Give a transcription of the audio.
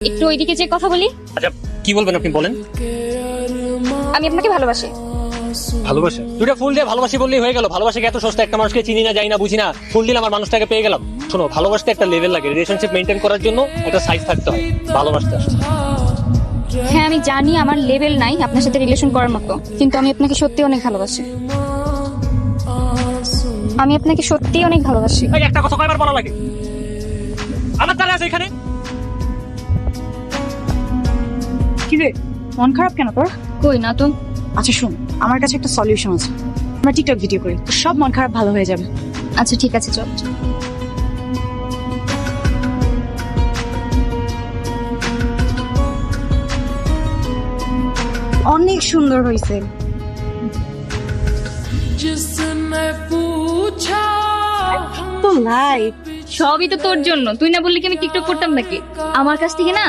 একটু ওইদিকে যে কথা বলি। আচ্ছা, কি বলবেন আপনি বলেন। আমি আপনাকে ভালোবাসি। ভালোবাসা? দুটা ফুল দিয়ে ভালোবাসি বললেই হয়ে গেল? ভালোবাসা কি এত সস্তা? একটা মানুষকে চিনি না, যাই না, বুঝি না, ফুল দিলে আমার মানুষটাকে পেয়ে গেলাম? শোনো, ভালোবাসতে একটা লেভেল লাগে, রিলেশনশিপ মেনটেন করার জন্য একটা সাইজ থাকতে হয় ভালোবাসতে আসলে। হ্যাঁ, আমি জানি আমার লেভেল নাই আপনার সাথে রিলেশন করার মতো, কিন্তু আমি আপনাকে সত্যি অনেক ভালোবাসি। আমি আপনাকে সত্যি অনেক ভালোবাসি। এই একটা কথা কয়বার বলা লাগে? আমার তারা আছে এখানে। কি রে, মন খারাপ কেন তোর? কই না তো। আচ্ছা শোন, আমার কাছে একটা সলিউশন আছে। আমরা টিকটক ভিডিও করি, তো সব মন খারাপ ভালো হয়ে যাবে। আচ্ছা ঠিক আছে, চল। অনেক সুন্দর হয়েছে। তো লাইক সবই তো তোর জন্য, তুই না বললি কি আমি টিকটক করতাম নাকি? আমার কাছ থেকে না